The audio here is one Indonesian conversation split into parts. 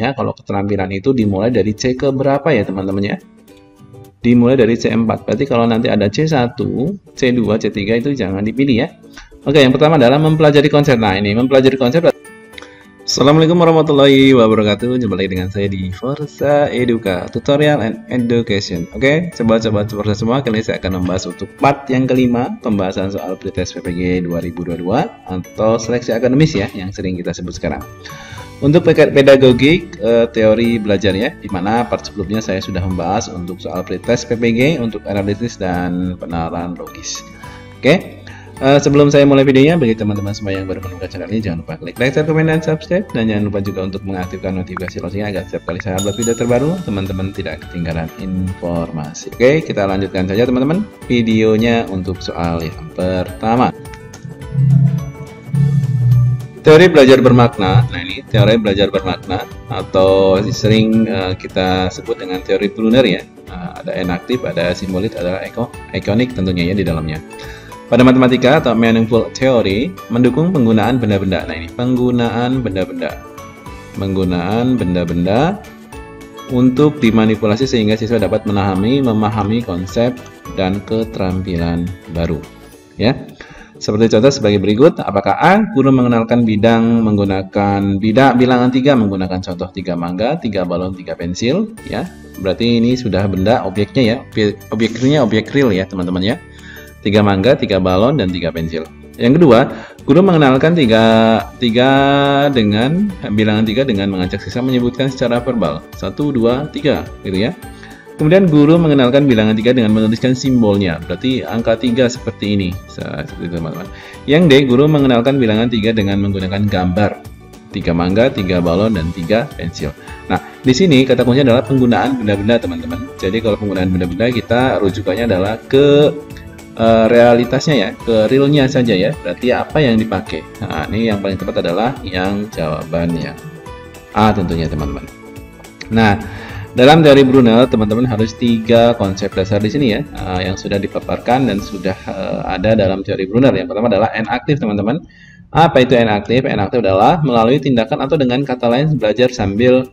Contohnya kalau keterampilan itu dimulai dari C ke berapa ya teman-teman ya? Dimulai dari C4. Berarti kalau nanti ada C1, C2, C3 itu jangan dipilih ya. Oke, yang pertama adalah mempelajari konsep. Nah, ini mempelajari konsep. Assalamualaikum warahmatullahi wabarakatuh. Jumpa lagi dengan saya di Forza Educa Tutorial and Education. Oke, coba-coba semua. Kali ini saya akan membahas untuk part yang kelima, pembahasan soal pretest PPG 2022 atau seleksi akademis ya, yang sering kita sebut sekarang. Untuk pedagogik teori belajar ya, dimana part sebelumnya saya sudah membahas untuk soal pretest PPG untuk analisis dan penalaran logis. Oke. Sebelum saya mulai videonya, bagi teman-teman semua yang baru menemukan channel ini, jangan lupa klik like, share, komen, dan subscribe. Dan jangan lupa juga untuk mengaktifkan notifikasi loncengnya agar setiap kali saya upload video terbaru, teman-teman tidak ketinggalan informasi. Oke, kita lanjutkan saja teman-teman videonya untuk soal yang pertama. Teori belajar bermakna. Nah, ini teori belajar bermakna atau sering kita sebut dengan teori Brunner ya. Ada enaktif, ada simbolik, ada ikonik tentunya ya di dalamnya. Pada matematika atau meaningful theory mendukung penggunaan benda-benda. Nah, ini penggunaan benda-benda. Penggunaan benda-benda untuk dimanipulasi sehingga siswa dapat memahami konsep dan keterampilan baru. Ya. Seperti contoh sebagai berikut, apakah A, guru mengenalkan bidang menggunakan bilangan 3 menggunakan contoh 3 mangga, 3 balon, 3 pensil, ya. Berarti ini sudah benda objeknya ya. Objeknya objek real ya, teman-teman ya. 3 mangga, 3 balon, dan 3 pensil. Yang kedua, guru mengenalkan bilangan 3 dengan mengajak siswa menyebutkan secara verbal. 1, 2, 3, gitu ya. Kemudian guru mengenalkan bilangan 3 dengan menuliskan simbolnya. Berarti angka 3 seperti ini. Seperti itu, teman-teman. Yang D, guru mengenalkan bilangan 3 dengan menggunakan gambar. 3 mangga, 3 balon, dan 3 pensil. Nah, di sini kata kuncinya adalah penggunaan benda-benda, teman-teman. Jadi kalau penggunaan benda-benda, kita rujukannya adalah ke realitasnya ya, ke realnya saja ya. Berarti apa yang dipakai. Nah, ini yang paling tepat adalah yang jawabannya A tentunya teman-teman. Nah, dalam teori Brunel teman-teman harus 3 konsep dasar di sini ya, yang sudah dipaparkan dan sudah ada dalam teori Brunel. Yang pertama adalah enaktif teman-teman. Apa itu enaktif? Enaktif adalah melalui tindakan atau dengan kata lain belajar sambil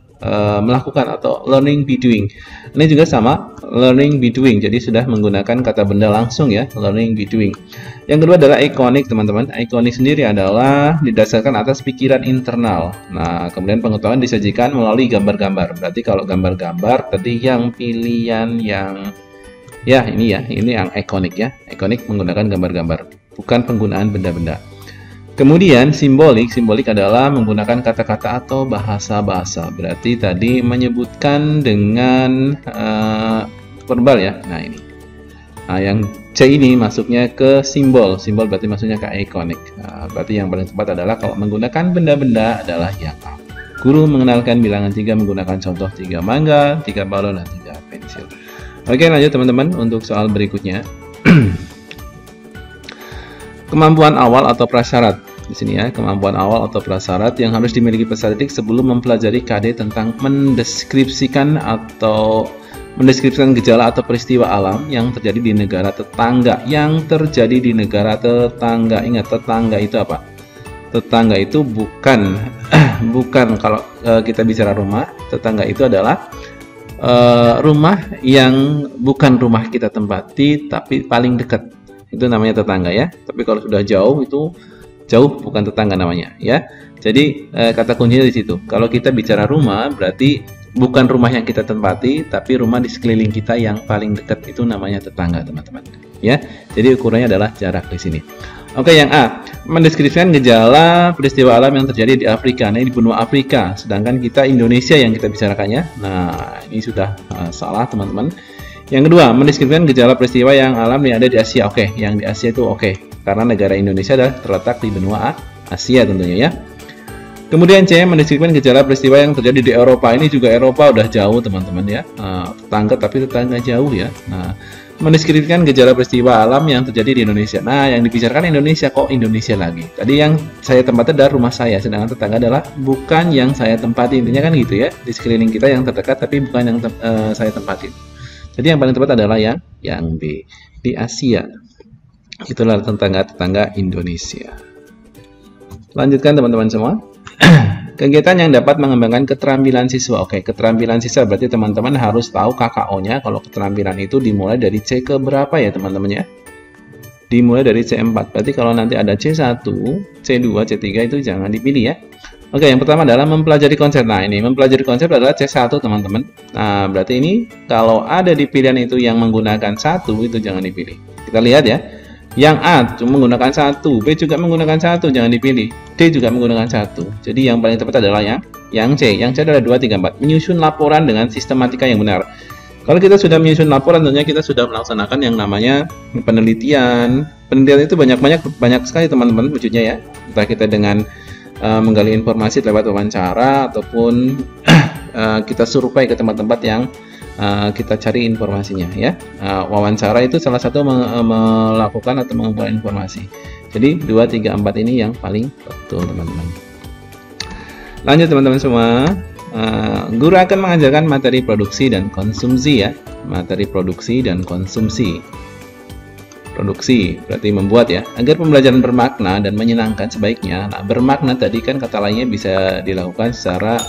melakukan atau learning by doing. Ini juga sama, learning by doing. Jadi sudah menggunakan kata benda langsung ya, learning by doing. Yang kedua adalah ikonik teman-teman. Ikonik sendiri adalah didasarkan atas pikiran internal. Nah, kemudian pengetahuan disajikan melalui gambar-gambar. Berarti kalau gambar-gambar tadi yang pilihan yang ya ini yang ikonik ya. Ikonik menggunakan gambar-gambar, bukan penggunaan benda-benda. Kemudian simbolik adalah menggunakan kata-kata atau bahasa-bahasa. Berarti tadi menyebutkan dengan verbal ya. Nah, ini. Nah, yang C ini masuknya ke simbol. Simbol berarti masuknya ke ikonik. Nah, berarti yang paling tepat adalah kalau menggunakan benda-benda adalah yang A. Guru mengenalkan bilangan 3 menggunakan contoh 3 mangga, 3 balon, dan 3 pensil. Oke, lanjut teman-teman untuk soal berikutnya. Kemampuan awal atau prasyarat di sini ya, kemampuan awal atau prasyarat yang harus dimiliki peserta didik sebelum mempelajari KD tentang mendeskripsikan gejala atau peristiwa alam yang terjadi di negara tetangga. Ingat, tetangga itu apa? Tetangga itu bukan kalau kita bicara rumah, tetangga itu adalah rumah yang bukan rumah kita tempati tapi paling dekat. Itu namanya tetangga ya. Tapi kalau sudah jauh itu jauh bukan tetangga namanya ya. Jadi kata kuncinya di situ. Kalau kita bicara rumah berarti bukan rumah yang kita tempati tapi rumah di sekeliling kita yang paling dekat, itu namanya tetangga teman-teman ya. Jadi ukurannya adalah jarak di sini. Oke, yang A, mendeskripsikan gejala peristiwa alam yang terjadi di Afrika. Nah, ini di benua Afrika, sedangkan kita Indonesia yang kita bicarakannya. Nah, ini sudah salah teman-teman. Yang kedua, mendeskripsikan gejala peristiwa yang alam yang ada di Asia. Oke, yang di Asia itu oke. Karena negara Indonesia adalah terletak di benua Asia tentunya ya. Kemudian C, mendeskripsikan gejala peristiwa yang terjadi di Eropa. Ini juga Eropa udah jauh teman-teman ya. Tetangga tapi tetangga jauh ya. Nah, mendeskripsikan gejala peristiwa alam yang terjadi di Indonesia. Nah, yang dibicarakan Indonesia, kok Indonesia lagi? Tadi yang saya tempati adalah rumah saya, sedangkan tetangga adalah bukan yang saya tempati. Intinya kan gitu ya. Di sekeliling kita yang terdekat tapi bukan yang saya tempatin. Jadi yang paling tepat adalah yang B, di Asia. Itulah tetangga-tetangga Indonesia. Lanjutkan teman-teman semua. kegiatan yang dapat mengembangkan keterampilan siswa. Oke, keterampilan siswa berarti teman-teman harus tahu KKO-nya. Kalau keterampilan itu dimulai dari C ke berapa ya teman-teman ya? Dimulai dari C4. Berarti kalau nanti ada C1, C2, C3 itu jangan dipilih ya. Oke, yang pertama adalah mempelajari konsep. Nah, ini mempelajari konsep adalah C1 teman-teman. Nah, berarti ini kalau ada di pilihan itu yang menggunakan 1 itu jangan dipilih. Kita lihat ya. Yang A cuma menggunakan 1, B juga menggunakan 1, jangan dipilih. D juga menggunakan 1. Jadi yang paling tepat adalah yang C. Yang C adalah 2, 3, 4. Menyusun laporan dengan sistematika yang benar. Kalau kita sudah menyusun laporan, tentunya kita sudah melaksanakan yang namanya penelitian. Penelitian itu banyak sekali teman-teman wujudnya ya. Entah kita dengan menggali informasi lewat wawancara ataupun kita survei ke tempat-tempat yang kita cari informasinya ya. Wawancara itu salah satu melakukan atau mengumpulkan informasi. Jadi 2, 3, 4 ini yang paling betul teman-teman. Lanjut teman-teman semua. Guru akan mengajarkan materi produksi dan konsumsi ya. Materi produksi dan konsumsi. Produksi berarti membuat ya, agar pembelajaran bermakna dan menyenangkan sebaiknya. Nah, bermakna tadi kan kata lainnya bisa dilakukan secara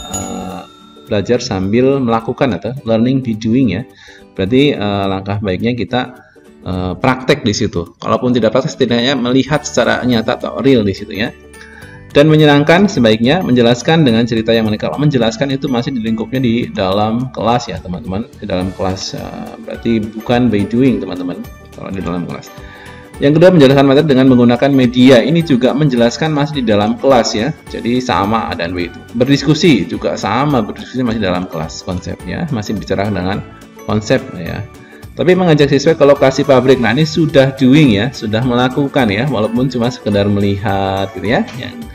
belajar sambil melakukan atau learning by doing ya. Berarti langkah baiknya kita praktek di situ. Kalaupun tidak praktek, setidaknya melihat secara nyata atau real di situ ya. Dan menyenangkan sebaiknya menjelaskan dengan cerita yang menarik. Kalau menjelaskan itu masih di lingkupnya di dalam kelas ya teman-teman. Di dalam kelas berarti bukan by doing teman-teman. Kalau di dalam kelas. Yang kedua, menjelaskan materi dengan menggunakan media. Ini juga menjelaskan masih di dalam kelas ya. Jadi sama dan itu. Berdiskusi juga sama, berdiskusi masih dalam kelas konsepnya, masih bicara dengan konsep ya. Tapi mengajak siswa ke lokasi pabrik. Nah, ini sudah doing ya, sudah melakukan ya, walaupun cuma sekedar melihat gitu ya. Yang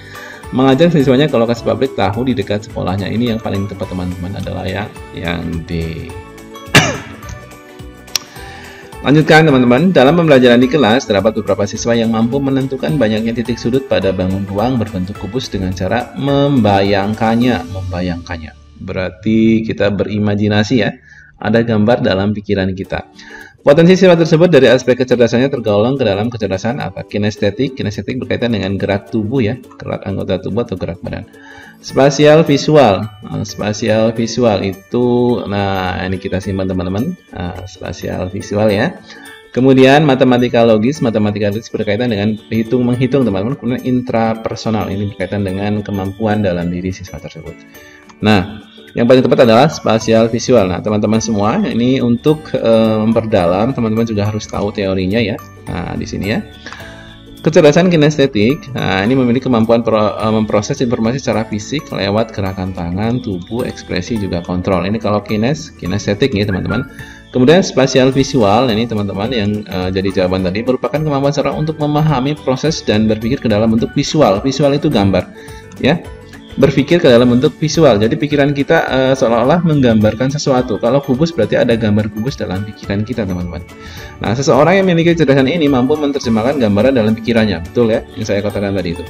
mengajak siswanya ke lokasi pabrik tahu di dekat sekolahnya. Ini yang paling tepat teman-teman adalah yang D. Lanjutkan teman-teman, dalam pembelajaran di kelas terdapat beberapa siswa yang mampu menentukan banyaknya titik sudut pada bangun ruang berbentuk kubus dengan cara membayangkannya. Berarti kita berimajinasi ya, ada gambar dalam pikiran kita. Potensi siswa tersebut dari aspek kecerdasannya tergolong ke dalam kecerdasan apa? Kinestetik. Kinestetik berkaitan dengan gerak tubuh ya, gerak anggota tubuh atau gerak badan. Spasial visual. Spasial visual itu, nah ini kita simpan teman-teman. Spasial visual ya. Kemudian matematika logis. Matematika logis berkaitan dengan menghitung teman-teman. Kemudian intrapersonal, ini berkaitan dengan kemampuan dalam diri siswa tersebut. Nah, yang paling tepat adalah spasial visual. Nah, teman-teman semua, ini untuk memperdalam, teman-teman juga harus tahu teorinya ya. Nah, di sini ya. Kecerdasan kinestetik, nah ini memiliki kemampuan memproses informasi secara fisik lewat gerakan tangan, tubuh, ekspresi, juga kontrol. Ini kalau kinestetik ya teman-teman. Kemudian spasial visual, ini teman-teman yang jadi jawaban tadi, merupakan kemampuan seorang untuk memahami proses dan berpikir ke dalam bentuk visual. Visual itu gambar ya. Berpikir ke dalam bentuk visual. Jadi pikiran kita seolah-olah menggambarkan sesuatu. Kalau kubus berarti ada gambar kubus dalam pikiran kita, teman-teman. Nah, seseorang yang memiliki kecerdasan ini mampu menerjemahkan gambaran dalam pikirannya. Betul ya, yang saya katakan tadi itu.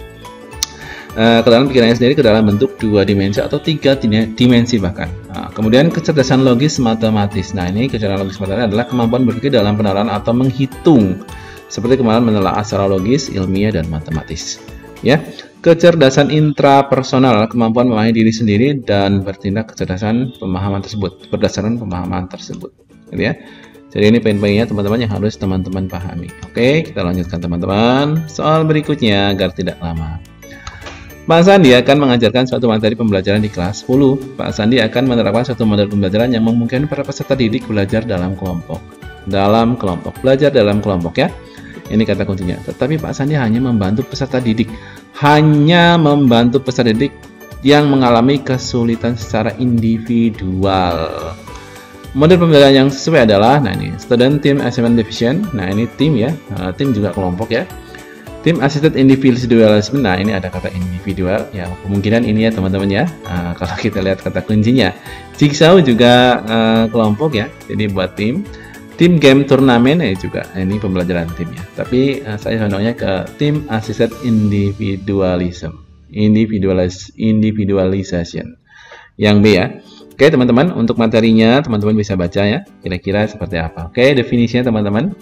Ke dalam pikirannya sendiri, ke dalam bentuk 2 dimensi atau 3 dimensi bahkan. Nah, kemudian kecerdasan logis matematis. Nah, ini kecerdasan logis matematis adalah kemampuan berpikir dalam penalaran atau menghitung. Seperti kemampuan menelaah secara logis, ilmiah, dan matematis. Ya, kecerdasan intrapersonal, kemampuan memahami diri sendiri dan bertindak kecerdasan pemahaman tersebut, berdasarkan pemahaman tersebut, gitu ya. Jadi ini poin-poinnya teman-teman yang harus teman-teman pahami. Oke, kita lanjutkan teman-teman. Soal berikutnya agar tidak lama. Pak Sandi akan mengajarkan suatu materi pembelajaran di kelas 10. Pak Sandi akan menerapkan suatu model pembelajaran yang memungkinkan para peserta didik belajar dalam kelompok. Belajar dalam kelompok ya. Ini kata kuncinya. Tetapi Pak Sandi hanya membantu peserta didik. Yang mengalami kesulitan secara individual. Model pembelajaran yang sesuai adalah, nah ini, Student Team Assignment Division. Nah ini tim ya, tim juga kelompok ya. Tim Assisted Individualism. Nah ini ada kata individual. Ya kemungkinan ini ya teman-teman ya. Kalau kita lihat kata kuncinya. Jigsaw juga kelompok ya. Jadi buat tim. Tim game turnamen juga ini pembelajaran timnya. Tapi saya condongnya ke tim assisted individualism, individualization. Yang B ya. Oke teman-teman, untuk materinya teman-teman bisa baca ya. Kira-kira seperti apa. Oke, definisinya teman-teman.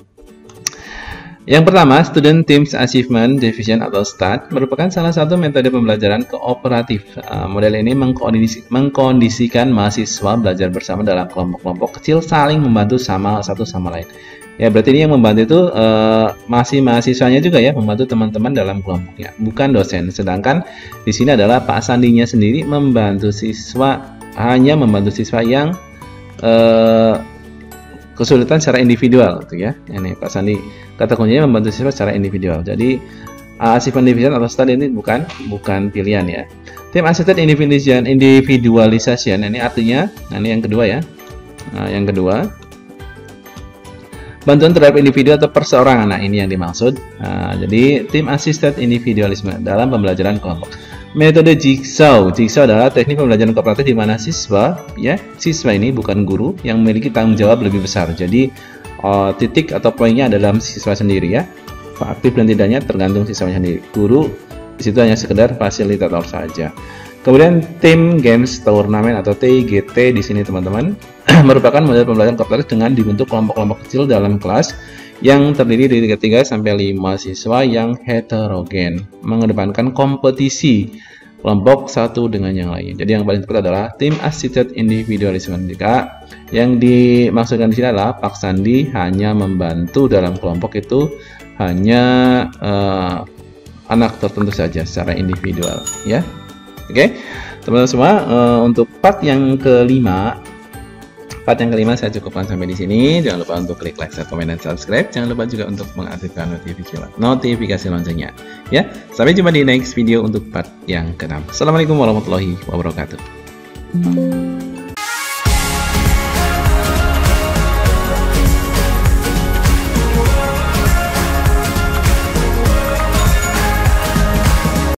Yang pertama, Student Teams Achievement Division atau STAD merupakan salah satu metode pembelajaran kooperatif. Model ini mengkondisikan mahasiswa belajar bersama dalam kelompok-kelompok kecil saling membantu satu sama lain. Ya, berarti ini yang membantu itu masih mahasiswanya juga ya, membantu teman-teman dalam kelompoknya, bukan dosen. Sedangkan di sini adalah Pak Sandinya sendiri membantu siswa, hanya membantu siswa yang kesulitan secara individual gitu ya. Ini Pak Sandi kata kuncinya membantu siswa secara individual. Jadi achievement division atau STAD ini bukan pilihan ya. Team assisted individualization ini artinya, ini yang kedua ya. Yang kedua, bantuan terhadap individu atau perseorangan. Nah, ini yang dimaksud. Jadi team assisted individualism dalam pembelajaran kelompok. Metode Jigsaw. Jigsaw adalah teknik pembelajaran kooperatif di mana siswa ini bukan guru yang memiliki tanggung jawab lebih besar. Jadi titik atau poinnya ada dalam siswa sendiri ya. Aktif dan tidaknya tergantung siswanya sendiri. Guru di situ hanya sekedar fasilitator saja. Kemudian Team Games Tournament atau TGT di sini teman-teman merupakan model pembelajaran kooperatif dengan dibentuk kelompok-kelompok kecil dalam kelas yang terdiri dari 3 sampai 5 siswa yang heterogen, mengedepankan kompetisi kelompok satu dengan yang lain. Jadi yang paling tepat adalah Team Assisted Individualism. Jika yang dimaksudkan di sini adalah Pak Sandi hanya membantu dalam kelompok itu hanya anak tertentu saja secara individual ya. Oke, teman-teman semua, untuk part yang kelima saya cukupkan sampai di sini. Jangan lupa untuk klik like, share, komen, dan subscribe. Jangan lupa juga untuk mengaktifkan notifikasi loncengnya. Ya, sampai jumpa di next video untuk part yang ke-6. Assalamualaikum warahmatullahi wabarakatuh.